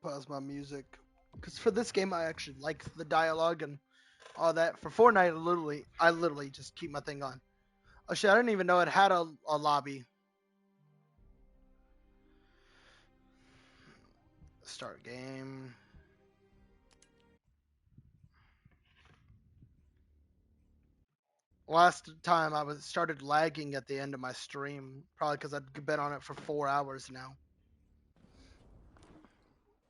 pause my music. Because for this game, I actually like the dialogue and all that. For Fortnite, I literally just keep my thing on. Oh shit, I didn't even know it had a lobby. Start game. Last time I was started lagging at the end of my stream, probably because I'd been on it for 4 hours now.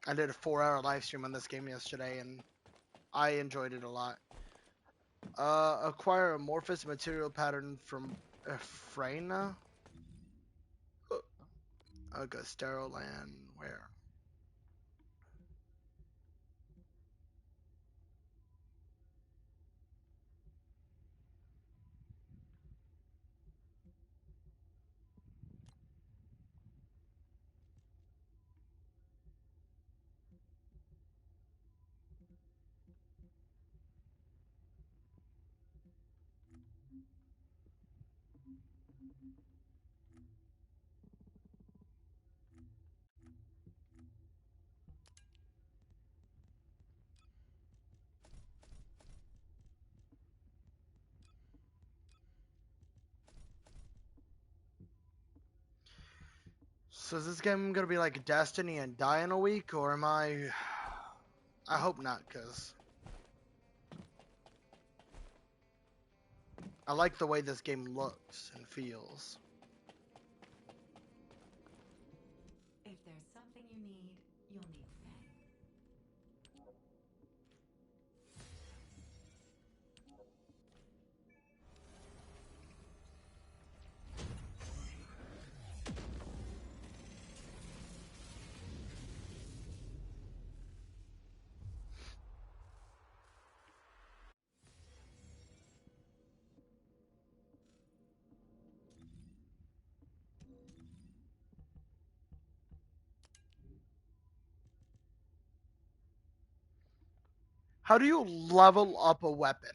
I did a 4 hour live stream on this game yesterday, and I enjoyed it a lot. Acquire amorphous material pattern from Freyna. Okay, sterile land. Where? So is this game gonna be like Destiny and die in a week, or am I? I hope not, cause I like the way this game looks and feels. If there's something you need, you'll need Fang. How do you level up a weapon?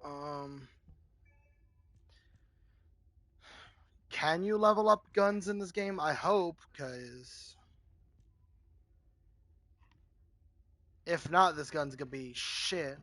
Um, can you level up guns in this game? I hope, cause if not, this gun's gonna be shit.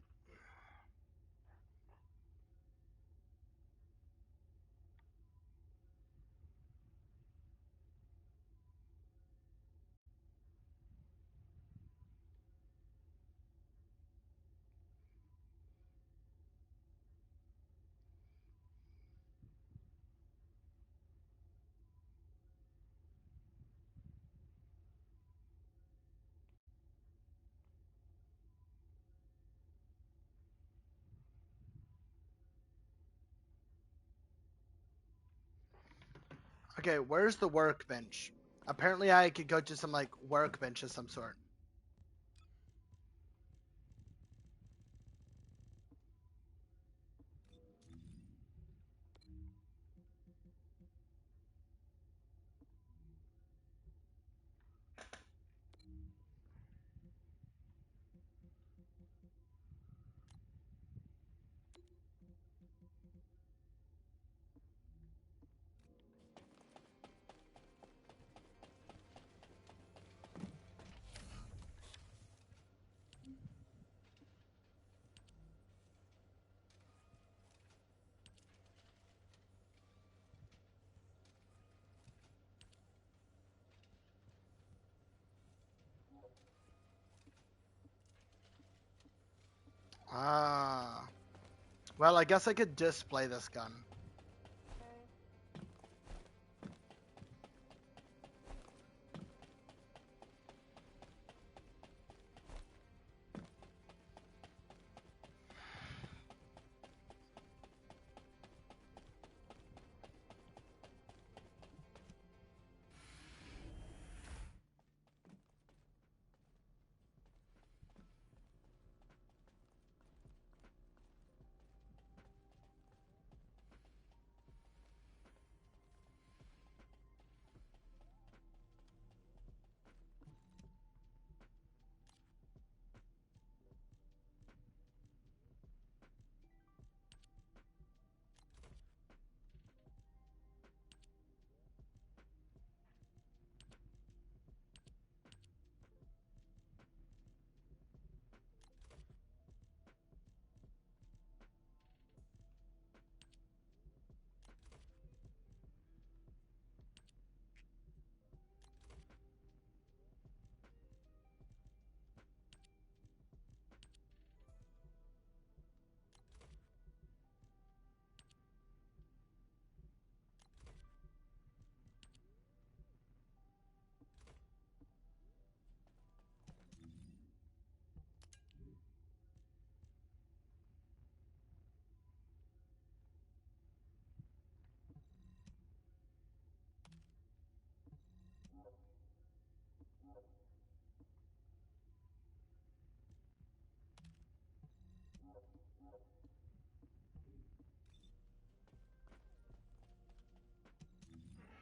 Okay, where's the workbench? Apparently, I could go to some like workbench of some sort. Ah. Well, I guess I could display this gun.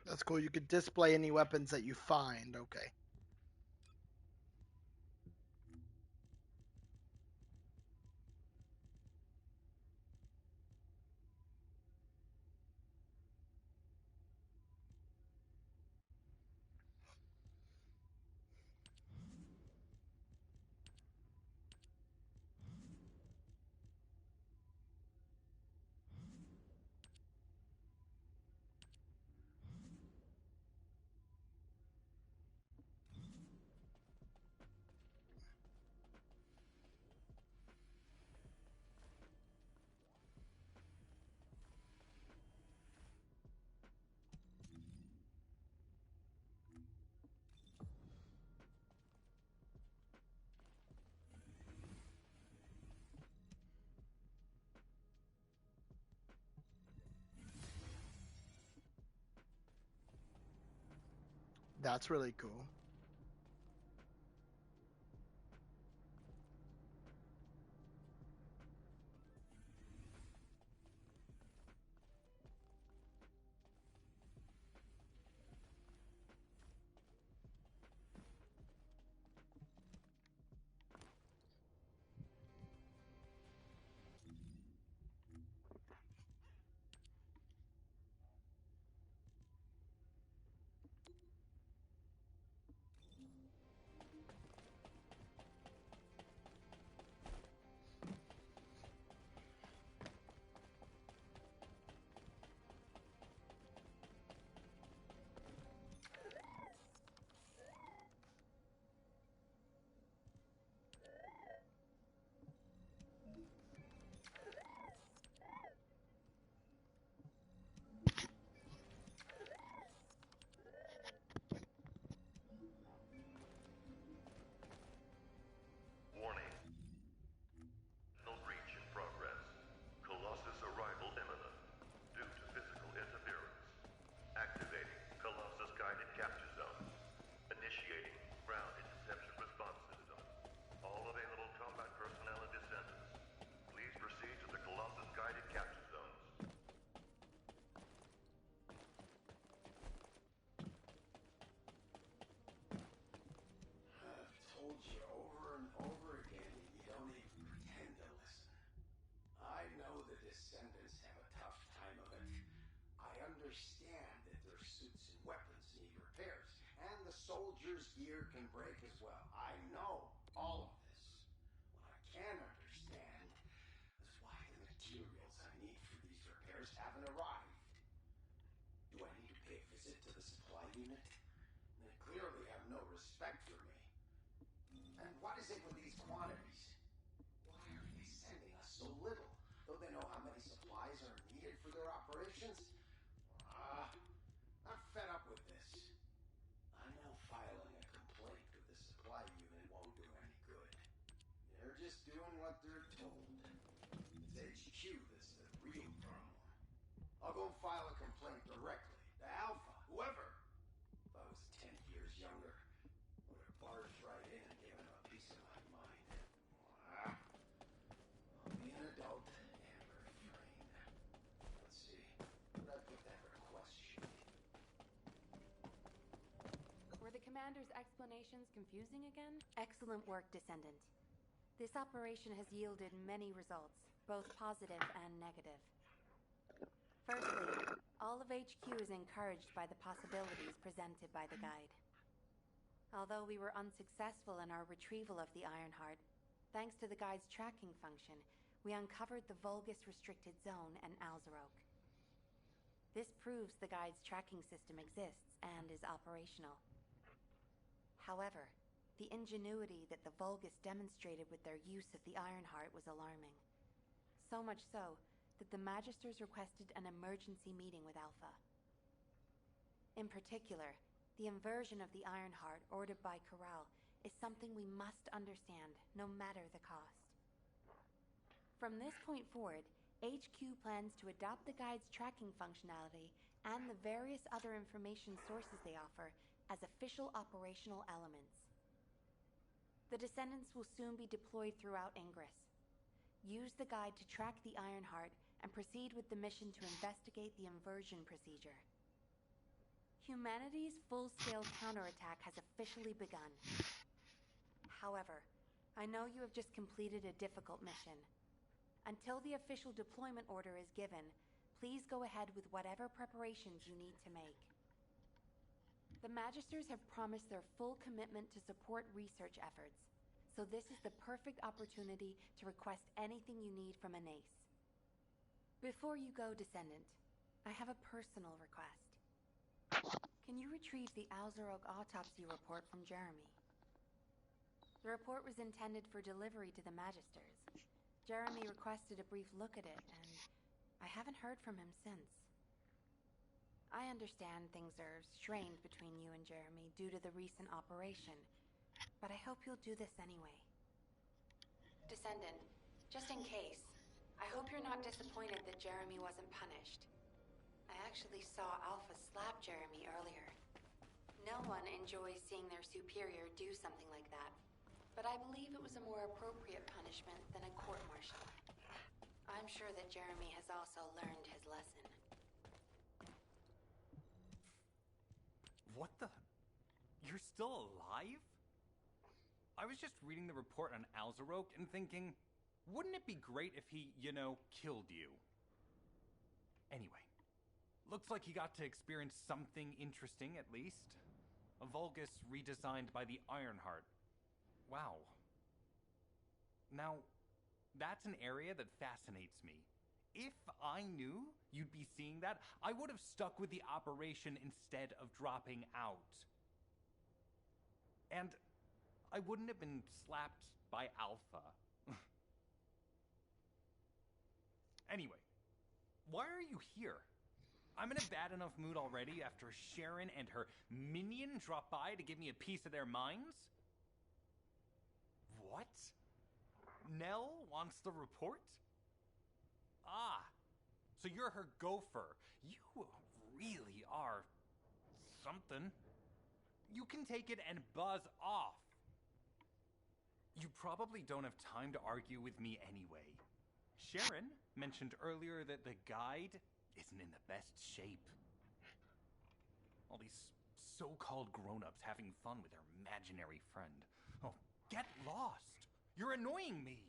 That's cool. You could display any weapons that you find. Okay. That's really cool. Warning. Signal breach in progress. Colossus arrival imminent. Due to physical interference. Activating Colossus guided capture zones. Initiating ground interception response system. All available combat personnel and descendants. Please proceed to the Colossus guided capture zones. I've told you over and over again, you don't even pretend to listen. I know the descendants have a tough time of it. I understand that their suits and weapons need repairs, and the soldiers' gear can break as well. I know all of this. What I can understand is why the materials I need for these repairs haven't arrived. Do I need to pay a visit to the supply unit? They clearly have no respect for me. And what is it with these quantities? Why are they sending I'll go file a complaint directly to Alpha, whoever. If I was 10 years younger, would have barged right in and given him a piece of my mind. I'll be an adult and refrain. Let's see. Where'd I put that request sheet? Were the commander's explanations confusing again? Excellent work, Descendant. This operation has yielded many results, both positive and negative. Firstly, all of HQ is encouraged by the possibilities presented by the guide. Although we were unsuccessful in our retrieval of the Ironheart, thanks to the guide's tracking function, we uncovered the Vulgus Restricted Zone and Alzarok. This proves the guide's tracking system exists and is operational. However, the ingenuity that the Vulgus demonstrated with their use of the Ironheart was alarming. So much so that the Magisters requested an emergency meeting with Alpha. In particular, the inversion of the Ironheart ordered by Corral is something we must understand, no matter the cost. From this point forward, HQ plans to adopt the guide's tracking functionality and the various other information sources they offer as official operational elements. The Descendants will soon be deployed throughout Ingress. Use the guide to track the Ironheart and proceed with the mission to investigate the inversion procedure. Humanity's full-scale counterattack has officially begun. However, I know you have just completed a difficult mission. Until the official deployment order is given, please go ahead with whatever preparations you need to make. The Magisters have promised their full commitment to support research efforts, so this is the perfect opportunity to request anything you need from Anais. Before you go, Descendant, I have a personal request. Can you retrieve the Alzarok autopsy report from Jeremy? The report was intended for delivery to the Magisters. Jeremy requested a brief look at it, and I haven't heard from him since. I understand things are strained between you and Jeremy due to the recent operation, but I hope you'll do this anyway. Descendant, just in case, I hope you're not disappointed that Jeremy wasn't punished. I actually saw Alpha slap Jeremy earlier. No one enjoys seeing their superior do something like that, but I believe it was a more appropriate punishment than a court-martial. I'm sure that Jeremy has also learned his lesson. What the? You're still alive? I was just reading the report on Alzarok and thinking, wouldn't it be great if he, killed you? Anyway, looks like he got to experience something interesting at least. A Vulgus redesigned by the Ironheart. Wow. Now, that's an area that fascinates me. If I knew you'd be seeing that, I would have stuck with the operation instead of dropping out. And I wouldn't have been slapped by Alpha. Anyway, why are you here? I'm in a bad enough mood already after Sharon and her minion drop by to give me a piece of their minds? What? Nell wants the report? Ah, so you're her gopher. You really are something. You can take it and buzz off. You probably don't have time to argue with me anyway. Sharon mentioned earlier that the guide isn't in the best shape. All these so-called grown-ups having fun with their imaginary friend. Oh, get lost! You're annoying me!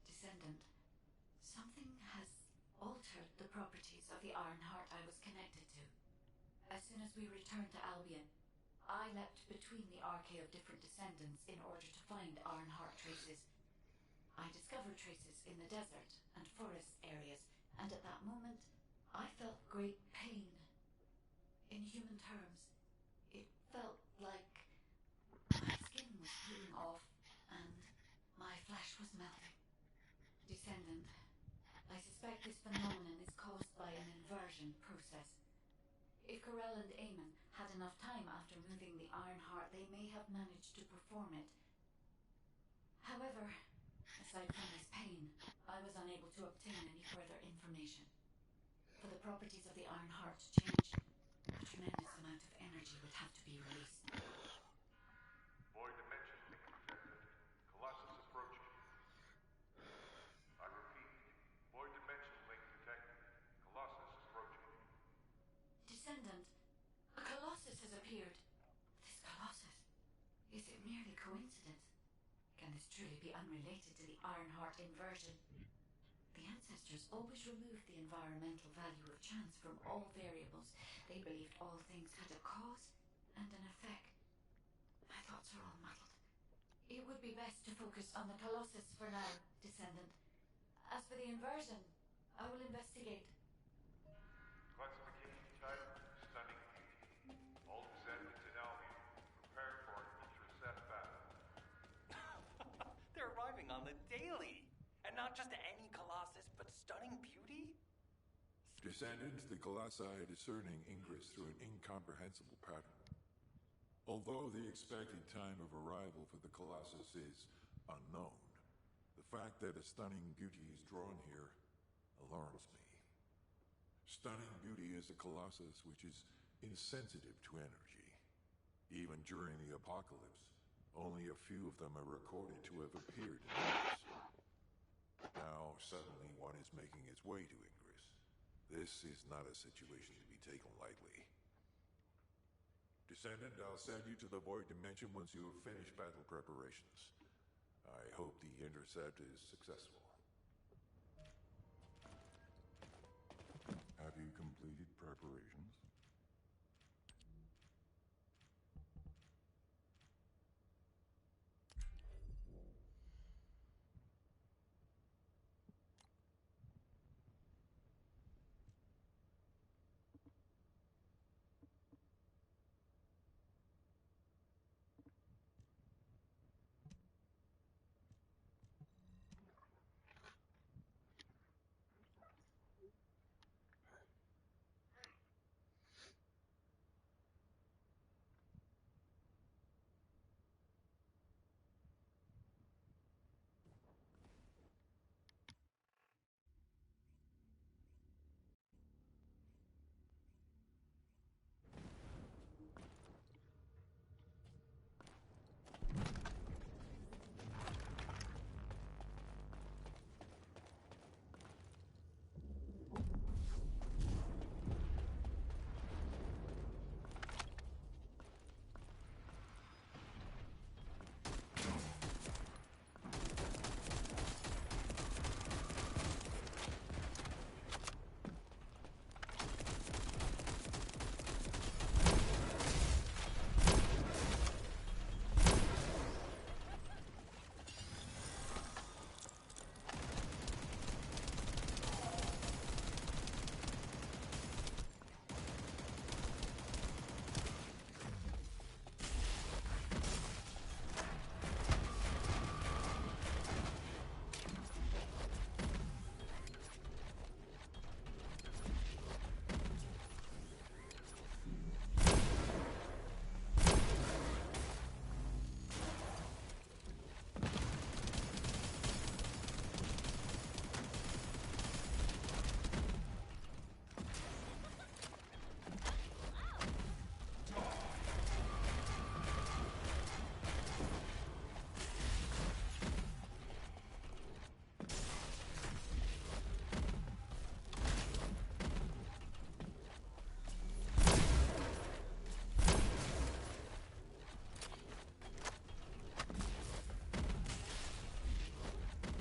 Descendant, something has altered the properties of the Ironheart I was connected to. As soon as we returned to Albion, I leapt between the arcade of different descendants in order to find Ironheart traces. I discovered traces in the desert and forest areas, and at that moment, I felt great pain. In human terms, it felt like my skin was peeling off and my flesh was melting. Descendant, I suspect this phenomenon is caused by conversion process. If Corell and Eamon had enough time after moving the Iron Heart, they may have managed to perform it. However, aside from his pain, I was unable to obtain any further information. For the properties of the Iron Heart to change, a tremendous amount of energy would have to be released. Void dimension link detected. Colossus approaching. I repeat, void dimension link detected. Colossus approaching. Descendant, a Colossus has appeared. This Colossus, is it merely coincidence? Can this truly be unrelated to the Ironheart inversion? The ancestors always removed the environmental value of chance from all variables. They believed all things had a cause and an effect. My thoughts are all muddled. It would be best to focus on the Colossus for now, Descendant. As for the inversion, I will investigate. Classification type, stunning beauty. All descendants in Albion, prepare for an intercept battle. They're arriving on the daily! And not just any Colossus, but stunning beauty? Descendants, the Colossi are discerning ingress through an incomprehensible pattern. Although the expected time of arrival for the Colossus is unknown, the fact that a stunning beauty is drawn here alarms me. Stunning beauty is a Colossus which is insensitive to energy. Even during the apocalypse, only a few of them are recorded to have appeared in Ingress. Now, suddenly one is making its way to Ingress. This is not a situation to be taken lightly. Descendant, I'll send you to the Void Dimension once you have finished battle preparations. I hope the intercept is successful. Have you completed preparations?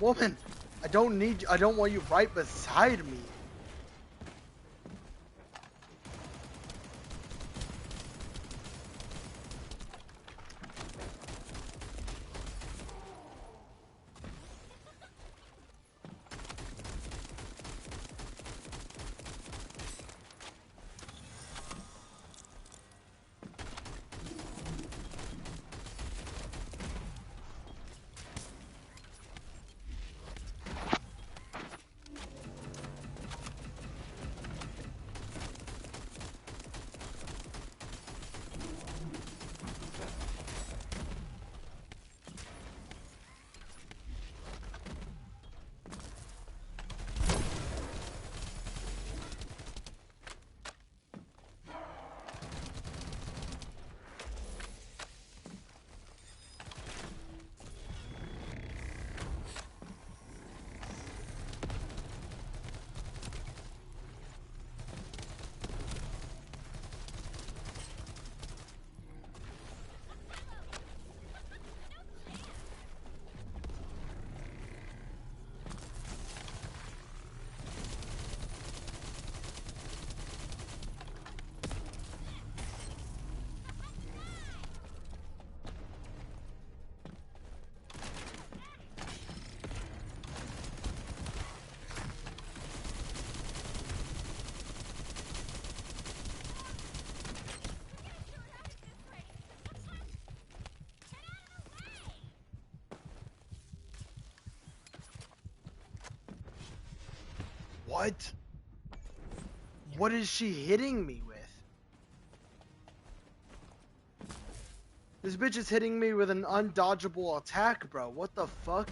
Woman, I don't want you right beside me. What? What is she hitting me with? This bitch is hitting me with an undodgeable attack, bro. What the fuck?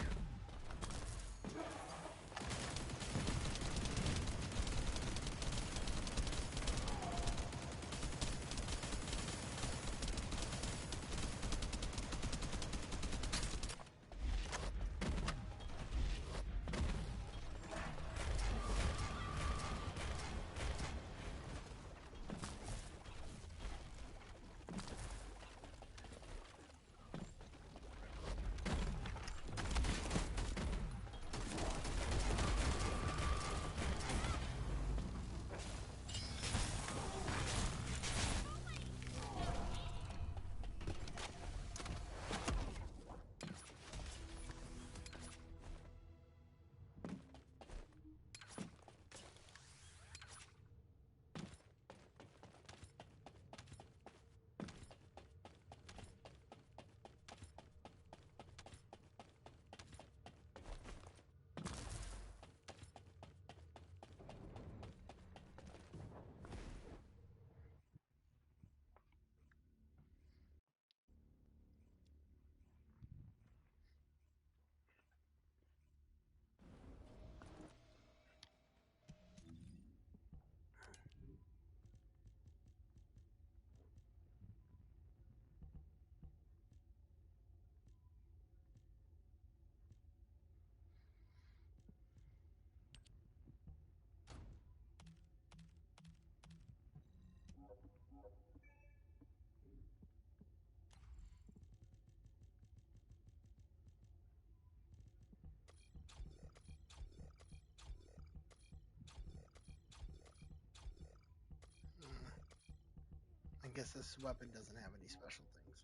I guess this weapon doesn't have any special things.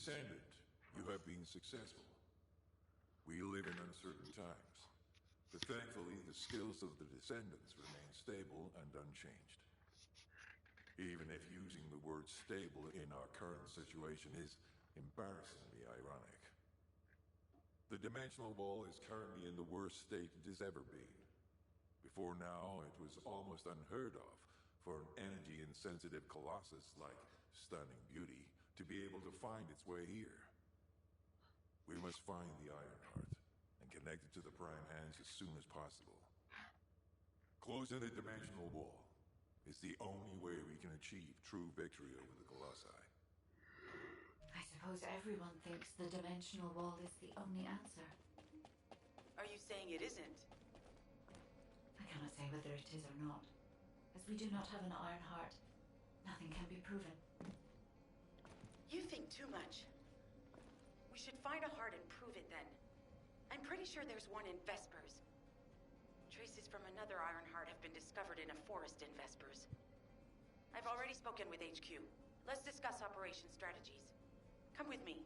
Descendant, you have been successful. We live in uncertain times, but thankfully the skills of the descendants remain stable and unchanged. Even if using the word stable in our current situation is embarrassingly ironic. The dimensional wall is currently in the worst state it has ever been. Before now, it was almost unheard of for an energy-insensitive colossus like Stunning Beauty to be able to find its way here. We must find the Ironheart and connect it to the Prime Hands as soon as possible. Closing the dimensional wall is the only way we can achieve true victory over the Colossi. I suppose everyone thinks the dimensional wall is the only answer. Are you saying it isn't? I cannot say whether it is or not. As we do not have an iron heart, nothing can be proven. You think too much. We should find a heart and prove it then. I'm pretty sure there's one in Vespers. Traces from another iron heart have been discovered in a forest in Vespers. I've already spoken with HQ. Let's discuss operation strategies. Come with me.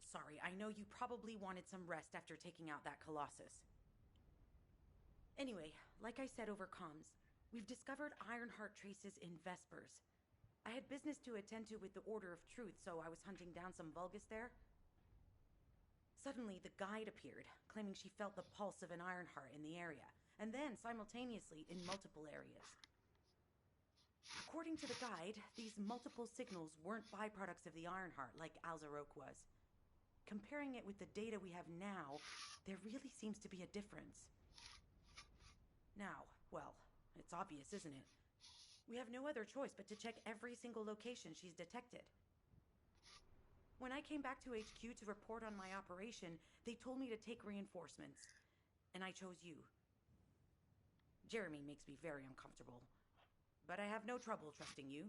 Sorry, I know you probably wanted some rest after taking out that Colossus. Anyway, like I said over comms, we've discovered Ironheart traces in Vespers. I had business to attend to with the Order of Truth, so I was hunting down some Vulgus there. Suddenly, the guide appeared, claiming she felt the pulse of an Ironheart in the area, and then simultaneously in multiple areas. According to the guide, these multiple signals weren't byproducts of the Ironheart like Alzarok was. Comparing it with the data we have now, there really seems to be a difference. Now, well, it's obvious, isn't it? We have no other choice but to check every single location she's detected. When I came back to HQ to report on my operation, they told me to take reinforcements, and I chose you. Jeremy makes me very uncomfortable, but I have no trouble trusting you.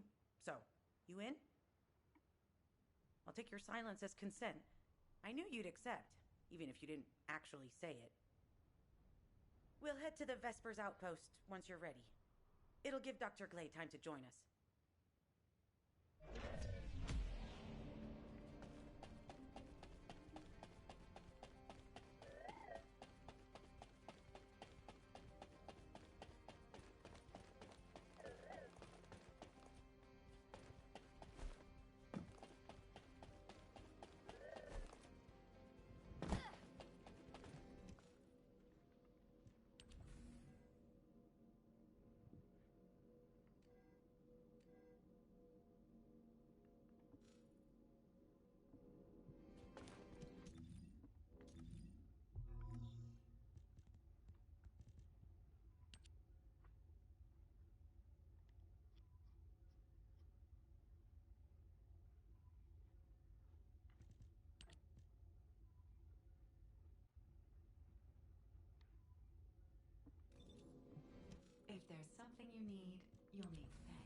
So, you in? I'll take your silence as consent. I knew you'd accept, even if you didn't actually say it. We'll head to the Vespers outpost once you're ready. It'll give Dr. Glay time to join us. If there's something you need, you'll need to pay.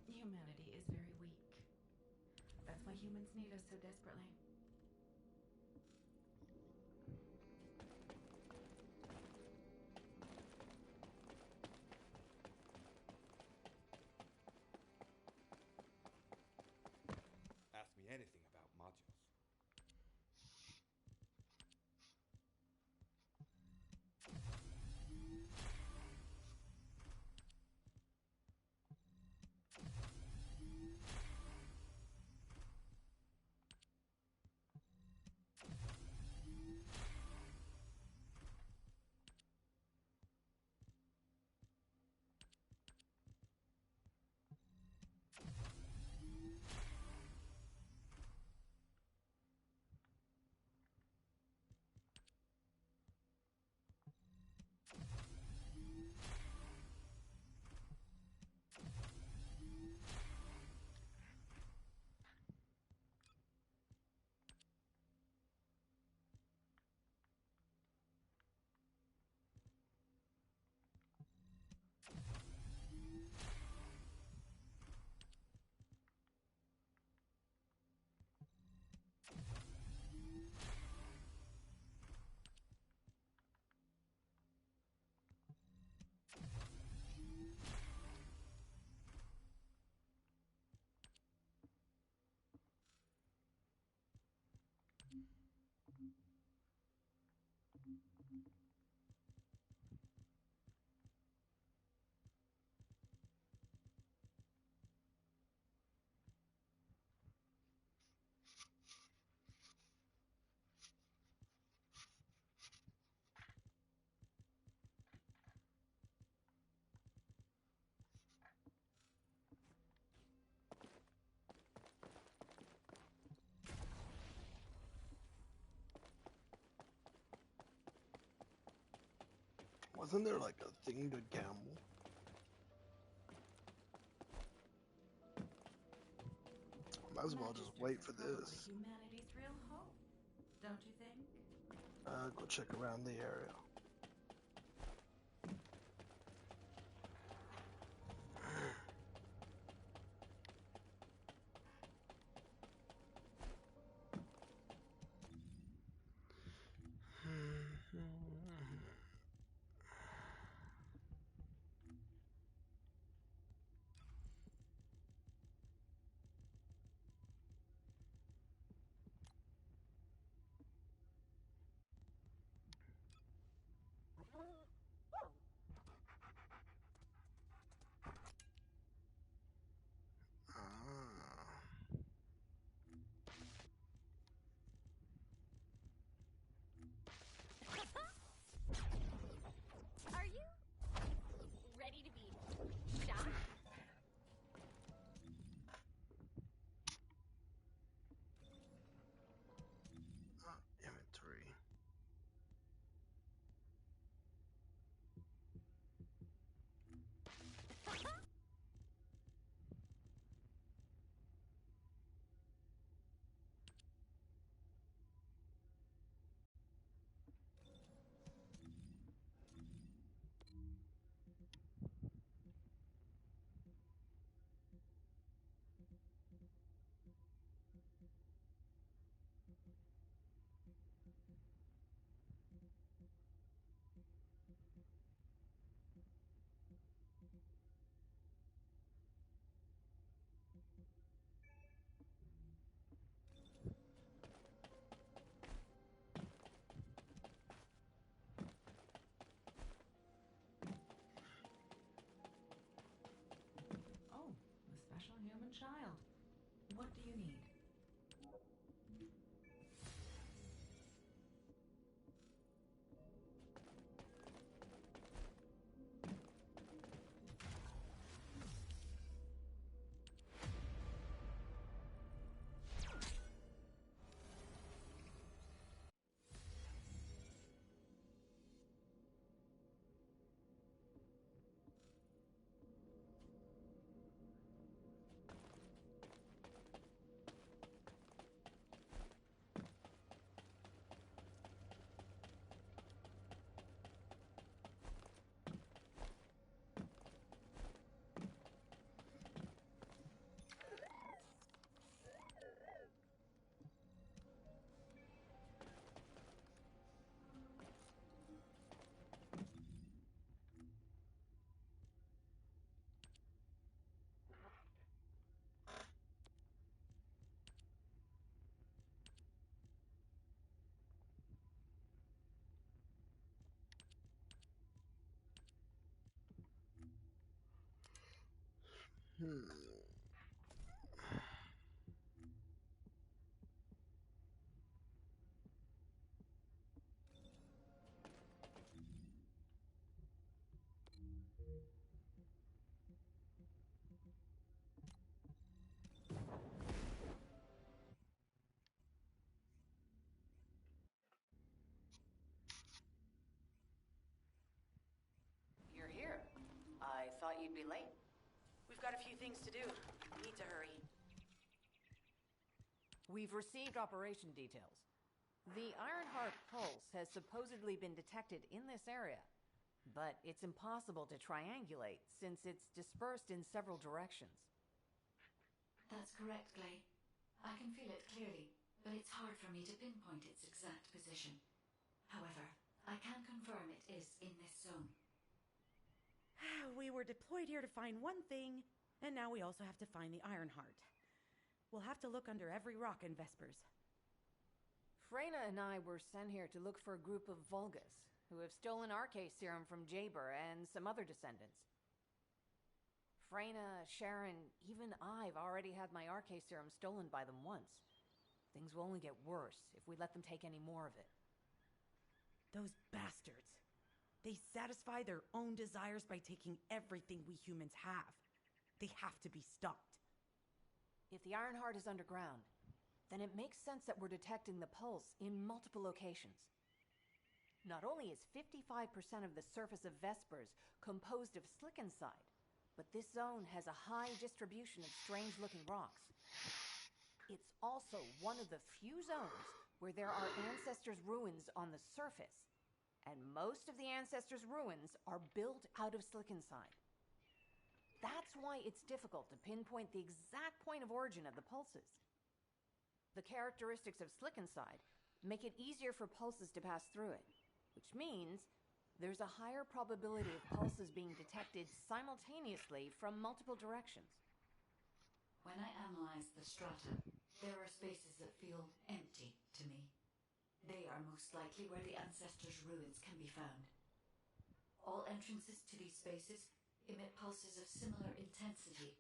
Humanity is very weak. That's why humans need us so desperately. Ask me anything about modules. Wasn't there like a thing to gamble? Might as well just wait for this. Humanity's real hope, don't you think? Go check around the area. Inventory. Oh, a special human child. What do you need? Hmm. You're here. I thought you'd be late. We've got a few things to do. Need to hurry. We've received operation details. The Ironheart pulse has supposedly been detected in this area, but it's impossible to triangulate since it's dispersed in several directions. That's correct, Glay. I can feel it clearly, but it's hard for me to pinpoint its exact position. However, I can confirm it is in this zone. We were deployed here to find one thing, and now we also have to find the Ironheart. We'll have to look under every rock in Vespers. Freyna and I were sent here to look for a group of Vulgus who have stolen Arcane serum from Jaber and some other descendants. Freyna, Sharon, even I've already had my Arcane serum stolen by them once. Things will only get worse if we let them take any more of it. Those bastards. They satisfy their own desires by taking everything we humans have. They have to be stopped. If the Ironheart is underground, then it makes sense that we're detecting the pulse in multiple locations. Not only is 55% of the surface of Vespers composed of slickenside, but this zone has a high distribution of strange-looking rocks. It's also one of the few zones where there are Ancestors' ruins on the surface, and most of the Ancestors' ruins are built out of slickenside. That's why it's difficult to pinpoint the exact point of origin of the pulses. The characteristics of slickenside make it easier for pulses to pass through it, which means there's a higher probability of pulses being detected simultaneously from multiple directions. When I analyze the strata, there are spaces that feel empty to me. They are most likely where the Ancestors' ruins can be found. All entrances to these spaces emit pulses of similar intensity.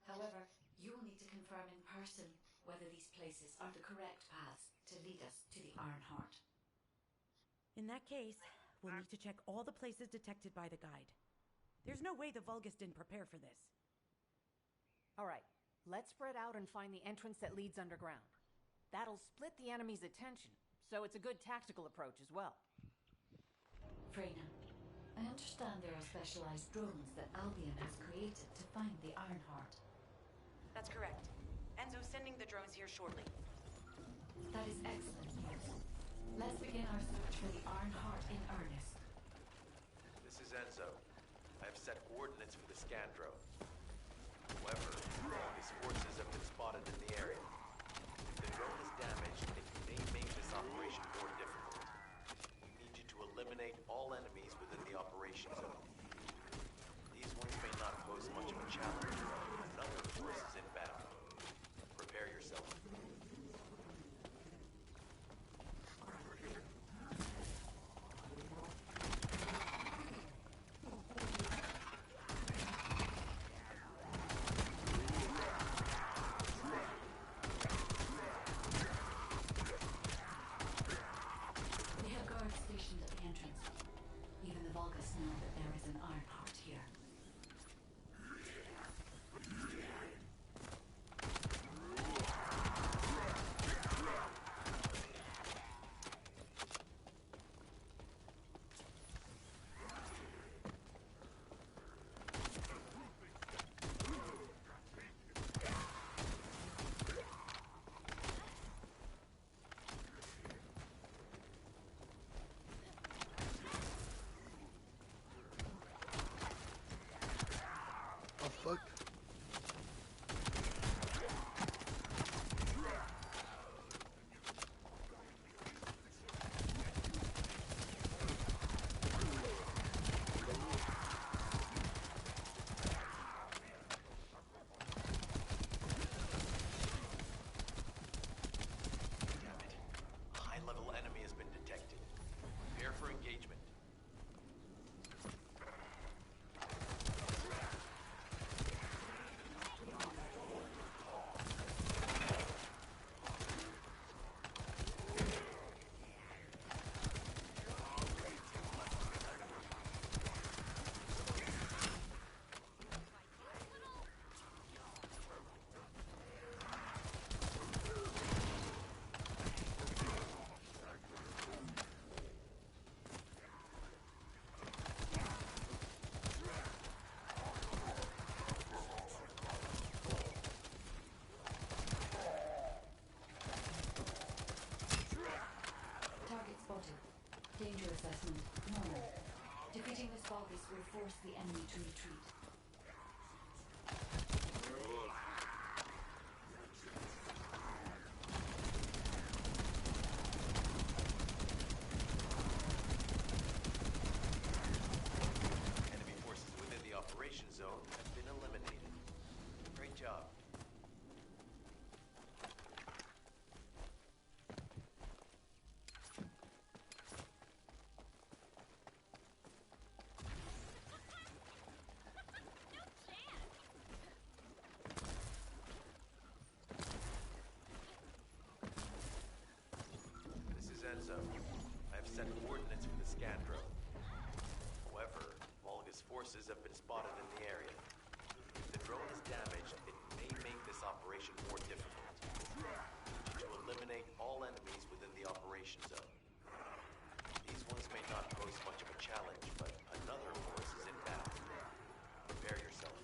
However, you will need to confirm in person whether these places are the correct paths to lead us to the Ironheart. In that case, we'll need to check all the places detected by the guide. There's no way the Vulgus didn't prepare for this. All right, let's spread out and find the entrance that leads underground. That'll split the enemy's attention, so it's a good tactical approach as well. Freyna, I understand there are specialized drones that Albion has created to find the Ironheart. That's correct. Enzo's sending the drones here shortly. That is excellent news. Let's begin our search for the Ironheart in earnest. This is Enzo. I have set coordinates for the scan drone. However, his forces have been spotted in the area. If the drone is damaged, it may make this operation more difficult. We need you to eliminate all enemies within the operation zone. These ones may not pose much of a challenge, but another force is inbound. Prepare yourself. We have guards stationed at the entrance. Even the Vulgus know that there is an Ironheart here. Oh fuck. Damn it. A high-level enemy has been detected. Prepare for engagement. Target spotted. Danger assessment, normal. Defeating this Vulgus will force the enemy to retreat. Enemy forces within the operation zone have been eliminated. Great job. This is Enzo. I have set coordinates for the scan drone. However, Vulgus forces have been spotted in the area. If the drone is damaged, it may make this operation more difficult. We need you to eliminate all enemies within the operation zone. These ones may not pose much of a challenge, but another force is inbound. Prepare yourself.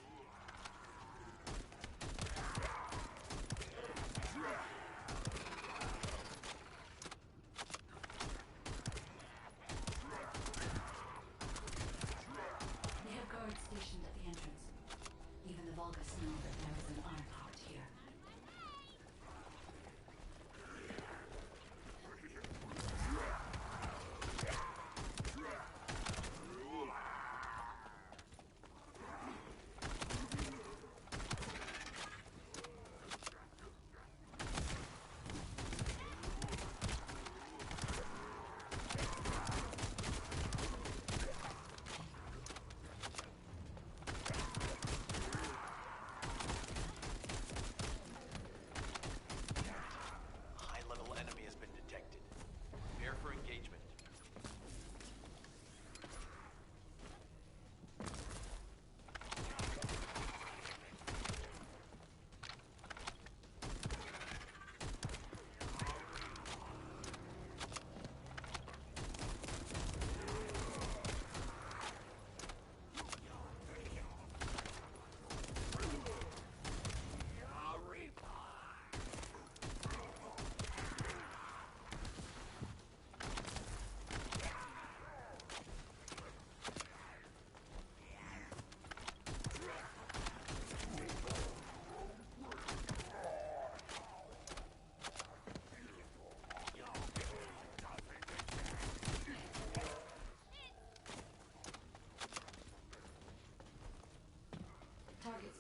We have guards stationed at the entrance. Even the Vulgus know that there is an Ironheart here.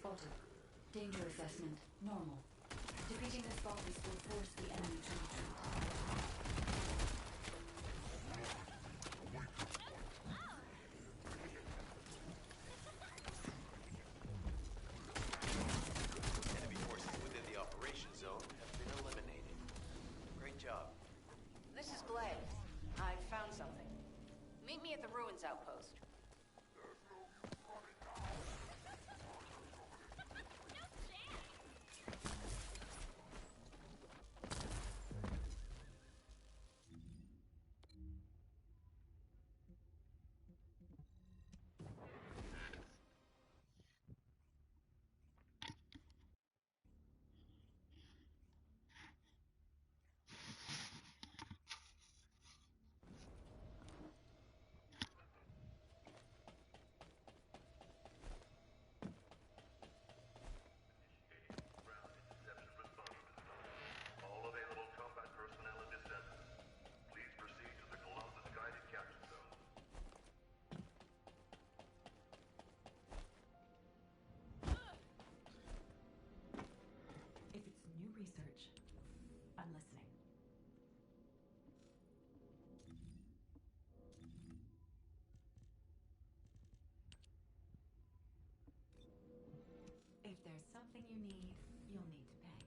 Spotted. Danger assessment. Normal. Defeating this boss will force the enemy to retreat. Enemy forces within the operation zone have been eliminated. Great job. This is Blay. I found something. Meet me at the ruins outpost. Ground interception response system. All available combat personnel and descendants. Please proceed to the Colossus guided capture zone. If it's new research, I'm listening. If there's something you need, you'll need to pay.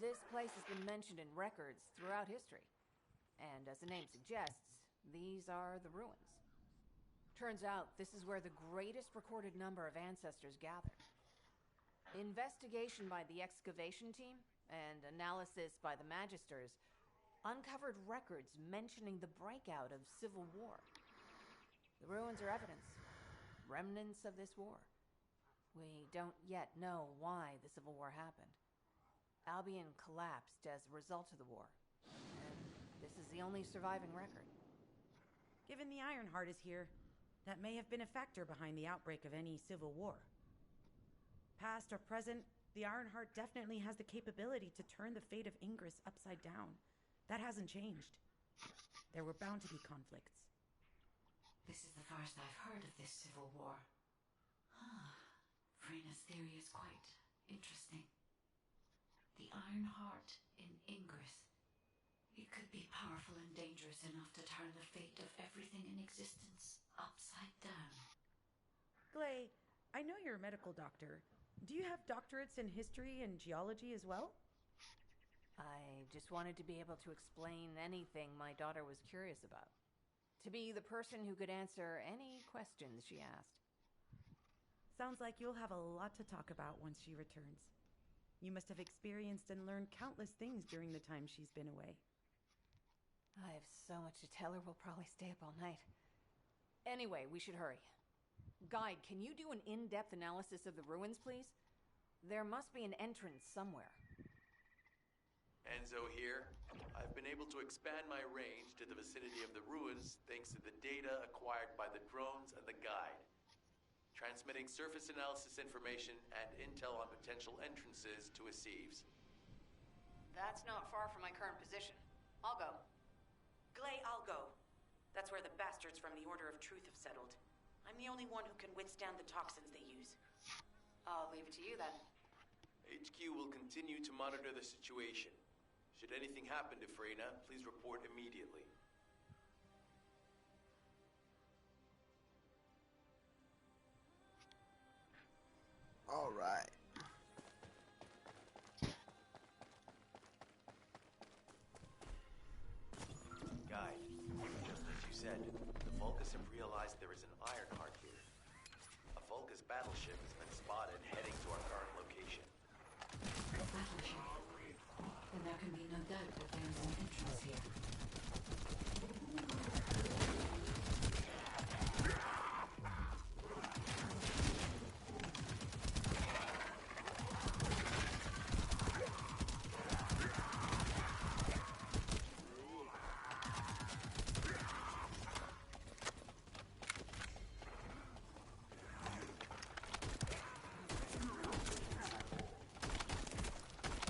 This place has been mentioned in records throughout history. And as the name suggests, these are the ruins. Turns out this is where the greatest recorded number of ancestors gathered. Investigation by the excavation team and analysis by the magisters uncovered records mentioning the breakout of civil war. The ruins are evidence, remnants of this war. We don't yet know why the civil war happened. Albion collapsed as a result of the war, and this is the only surviving record. Given the Ironheart is here, that may have been a factor behind the outbreak of any civil war. Past or present, the Ironheart definitely has the capability to turn the fate of Ingress upside down. That hasn't changed. There were bound to be conflicts. This is the first I've heard of this civil war. Frena's theory is quite interesting. The Ironheart in Ingress. It could be powerful and dangerous enough to turn the fate of everything in existence upside down. Glay, I know you're a medical doctor. Do you have doctorates in history and geology as well? I just wanted to be able to explain anything my daughter was curious about. To be the person who could answer any questions she asked. Sounds like you'll have a lot to talk about once she returns. You must have experienced and learned countless things during the time she's been away. I have so much to tell her, we'll probably stay up all night. Anyway, we should hurry. Guide, can you do an in-depth analysis of the ruins, please? There must be an entrance somewhere. Enzo here. I've been able to expand my range to the vicinity of the ruins thanks to the data acquired by the drones and the guide. Transmitting surface analysis information and intel on potential entrances to Aceves. That's not far from my current position. I'll go. Glay, I'll go. That's where the bastards from the Order of Truth have settled. I'm the only one who can withstand the toxins they use. I'll leave it to you then. HQ will continue to monitor the situation. Should anything happen to Freyna, please report immediately. All right. Guide, just as you said, the Vulcus have realized there is an Ironheart here. A Vulcus battleship has been spotted heading to our current location. A battleship. Then there can be no doubt that there is an entrance here.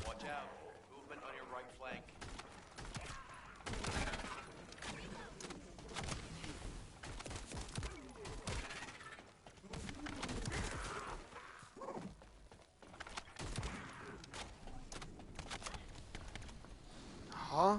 Watch out. Movement on your right flank. Huh?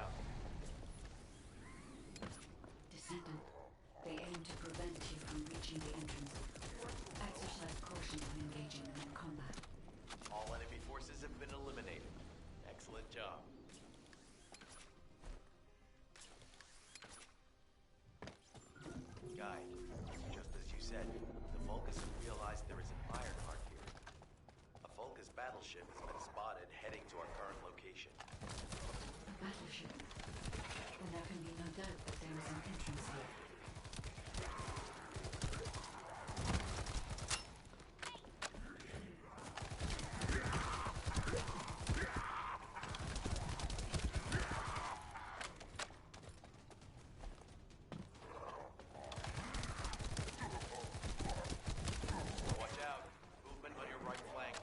out. Descendant, they aim to prevent you from reaching the entrance. Exercise caution when engaging them in combat. All enemy forces have been eliminated. Excellent job. Guide, just as you said, the Vulgus have realized there is an Ironheart here. A Vulgus battleship has been spotted heading to our current location. A battleship. Then there can be no doubt that there is an entrance here. Watch out. Movement on your right flank.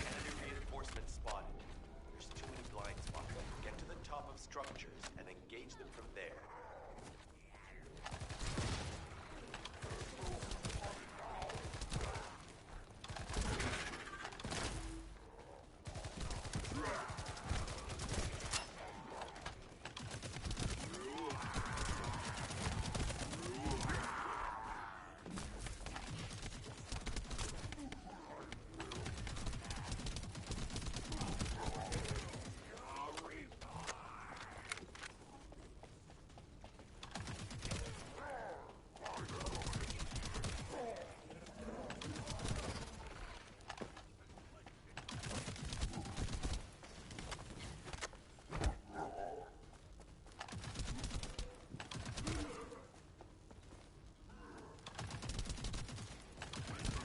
Enemy reinforcements spotted. There's too many blind spots. Get to the top of structures and engage them from there.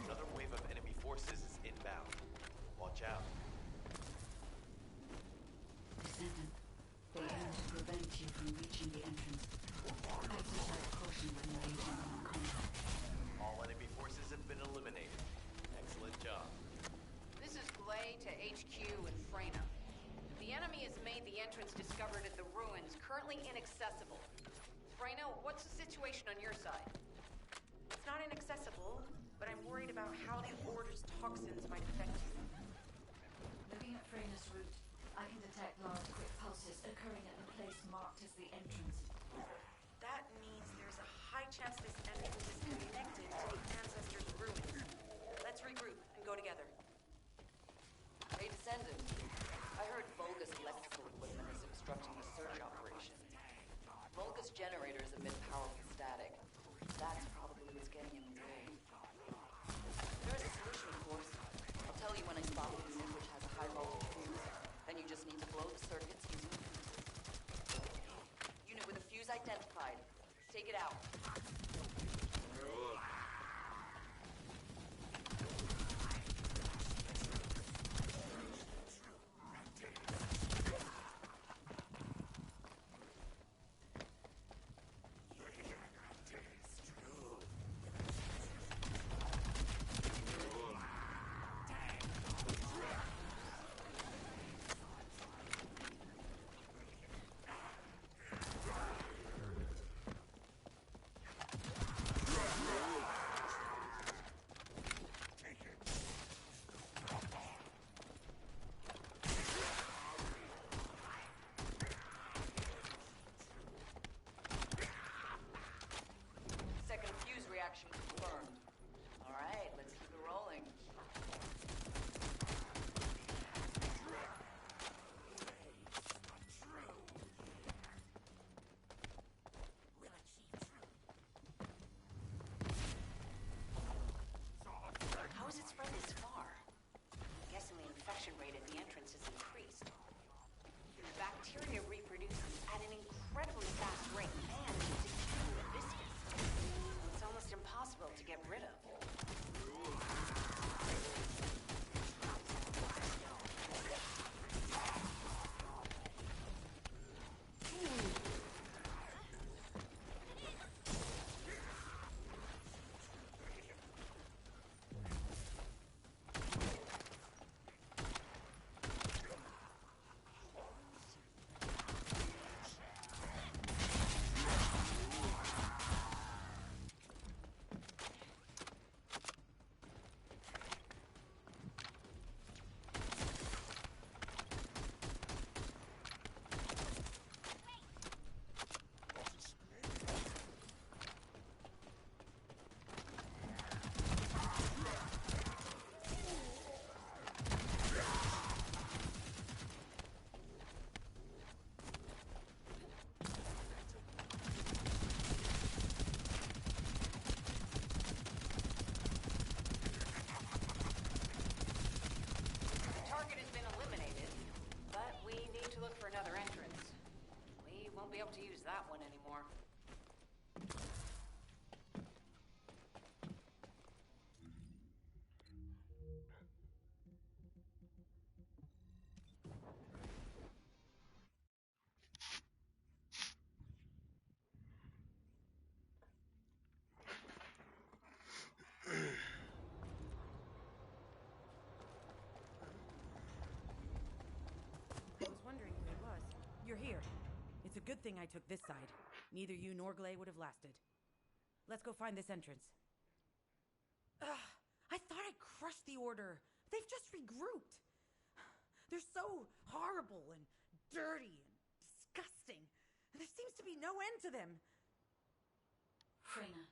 Another wave of enemy forces is inbound. Watch out. Descendant, they aim to prevent you from reaching the entrance. Exercise caution when engaging them in combat. All enemy forces have been eliminated. Excellent job. This is Glay to HQ in Freyna. The enemy has made the entrance discovered at the ruins currently inaccessible. Freyna, what's the situation on your side? It's not inaccessible, but I'm worried about how the Order's toxins might affect you. Looking at Freyna's route, I can detect large quick pulses occurring at the place marked as the entrance. That means there's a high chance this entrance is connected to the Ancestors' ruins. Let's regroup and go together. Hey, Descendant. I heard Vulgus electrical equipment is obstructing the search operation. Vulgus generators emit powerful static. That's probably what's getting in the way. There's a solution, of course. I'll tell you when I spot a unit which has a high voltage fuse. Then you just need to blow the circuits using fuses. Unit with a fuse identified. Take it out. that one anymore. I was wondering who he was. You're here. It's a good thing I took this side. Neither you nor Glay would have lasted. Let's go find this entrance. Ugh, I thought I crushed the Order. They've just regrouped. They're so horrible and dirty and disgusting. And there seems to be no end to them. Freyna,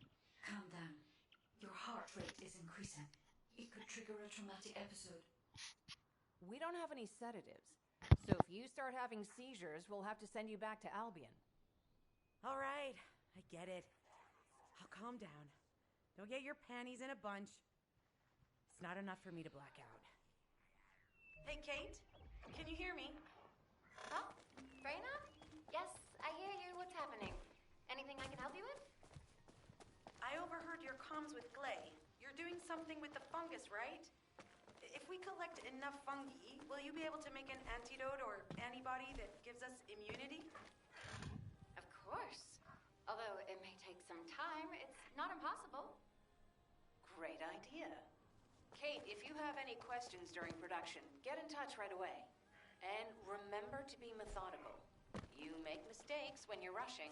calm down. Your heart rate is increasing. It could trigger a traumatic episode. We don't have any sedatives. So if you start having seizures, we'll have to send you back to Albion. All right, I get it. I'll calm down. Don't get your panties in a bunch. It's not enough for me to black out. Hey, Kate? Can you hear me? Huh? Freyna? Yes, I hear you. What's happening? Anything I can help you with? I overheard your comms with Glay. You're doing something with the fungus, right? If we collect enough fungi, will you be able to make an antidote or antibody that gives us immunity? Of course. Although it may take some time, it's not impossible. Great idea. Kate, if you have any questions during production, get in touch right away. And remember to be methodical. You make mistakes when you're rushing.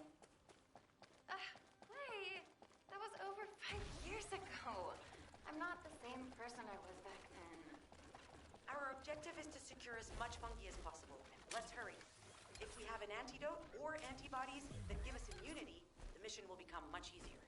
Wait, that was over 5 years ago. I'm not the same person I was back then. Our objective is to secure as much fungi as possible. Let's hurry. If we have an antidote or antibodies that give us immunity, the mission will become much easier.